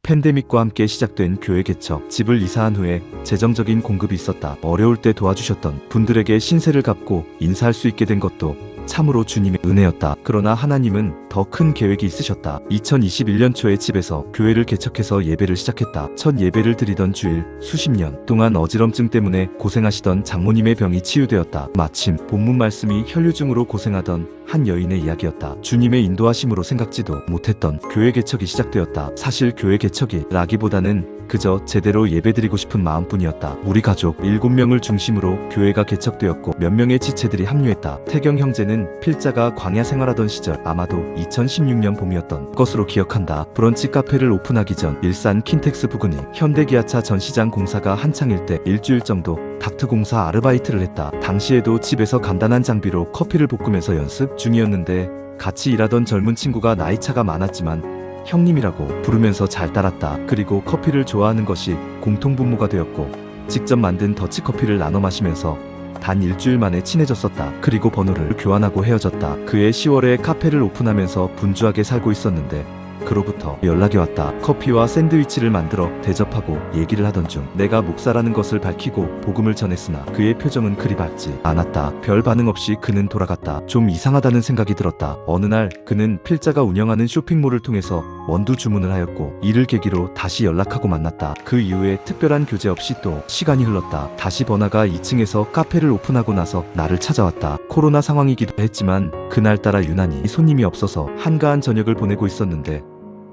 팬데믹과 함께 시작된 교회 개척. 집을 이사한 후에 재정적인 공급이 있었다. 어려울 때 도와주셨던 분들에게 신세를 갚고 인사할 수 있게 된 것도 참으로 주님의 은혜였다. 그러나 하나님은 더 큰 계획이 있으셨다. 2021년 초에 집에서 교회를 개척해서 예배를 시작했다. 첫 예배를 드리던 주일, 수십 년 동안 어지럼증 때문에 고생하시던 장모님의 병이 치유되었다. 마침 본문 말씀이 혈류증으로 고생하던 한 여인의 이야기였다. 주님의 인도하심으로 생각지도 못했던 교회 개척이 시작되었다. 사실 교회 개척이라기보다는 그저 제대로 예배드리고 싶은 마음뿐이었다. 우리 가족 7명을 중심으로 교회가 개척되었고 몇 명의 지체들이 합류했다. 태경 형제는 필자가 광야 생활하던 시절 아마도 2016년 봄이었던 것으로 기억한다. 브런치 카페를 오픈하기 전 일산 킨텍스 부근의 현대기아차 전시장 공사가 한창일 때 일주일 정도 닥트 공사 아르바이트를 했다. 당시에도 집에서 간단한 장비로 커피를 볶으면서 연습 중이었는데 같이 일하던 젊은 친구가 나이차가 많았지만 형님이라고 부르면서 잘 따랐다. 그리고 커피를 좋아하는 것이 공통분모가 되었고 직접 만든 더치커피를 나눠 마시면서 단 일주일 만에 친해졌었다. 그리고 번호를 교환하고 헤어졌다. 그해 10월에 카페를 오픈하면서 분주하게 살고 있었는데 그로부터 연락이 왔다. 커피와 샌드위치를 만들어 대접하고 얘기를 하던 중 내가 목사라는 것을 밝히고 복음을 전했으나 그의 표정은 그리 밝지 않았다. 별 반응 없이 그는 돌아갔다. 좀 이상하다는 생각이 들었다. 어느 날 그는 필자가 운영하는 쇼핑몰을 통해서 원두 주문을 하였고 이를 계기로 다시 연락하고 만났다. 그 이후에 특별한 교제 없이 또 시간이 흘렀다. 다시 번화가 2층에서 카페를 오픈하고 나서 나를 찾아왔다. 코로나 상황이기도 했지만 그날따라 유난히 손님이 없어서 한가한 저녁을 보내고 있었는데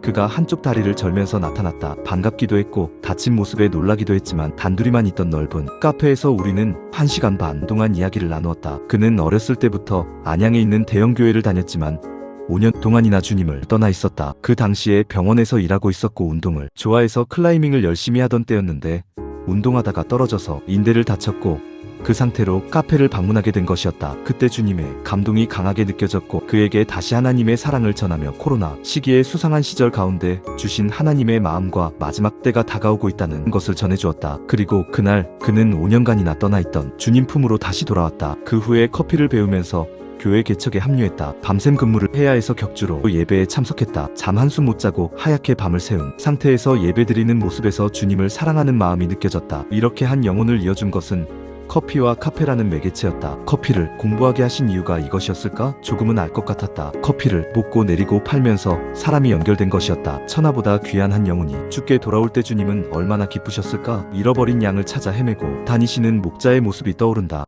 그가 한쪽 다리를 절면서 나타났다. 반갑기도 했고 다친 모습에 놀라기도 했지만 단둘이만 있던 넓은 카페에서 우리는 1시간 반 동안 이야기를 나누었다. 그는 어렸을 때부터 안양에 있는 대형교회를 다녔지만 5년 동안이나 주님을 떠나 있었다. 그 당시에 병원에서 일하고 있었고 운동을 좋아해서 클라이밍을 열심히 하던 때였는데 운동하다가 떨어져서 인대를 다쳤고 그 상태로 카페를 방문하게 된 것이었다. 그때 주님의 감동이 강하게 느껴졌고 그에게 다시 하나님의 사랑을 전하며 코로나 시기에 수상한 시절 가운데 주신 하나님의 마음과 마지막 때가 다가오고 있다는 것을 전해주었다. 그리고 그날 그는 5년간이나 떠나 있던 주님 품으로 다시 돌아왔다. 그 후에 커피를 배우면서 교회 개척에 합류했다. 밤샘 근무를 해야 해서 격주로 예배에 참석했다. 잠 한숨 못 자고 하얗게 밤을 새운 상태에서 예배드리는 모습에서 주님을 사랑하는 마음이 느껴졌다. 이렇게 한 영혼을 이어준 것은 커피와 카페라는 매개체였다. 커피를 공부하게 하신 이유가 이것이었을까? 조금은 알 것 같았다. 커피를 볶고 내리고 팔면서 사람이 연결된 것이었다. 천하보다 귀한 한 영혼이 주께 돌아올 때 주님은 얼마나 기쁘셨을까? 잃어버린 양을 찾아 헤매고 다니시는 목자의 모습이 떠오른다.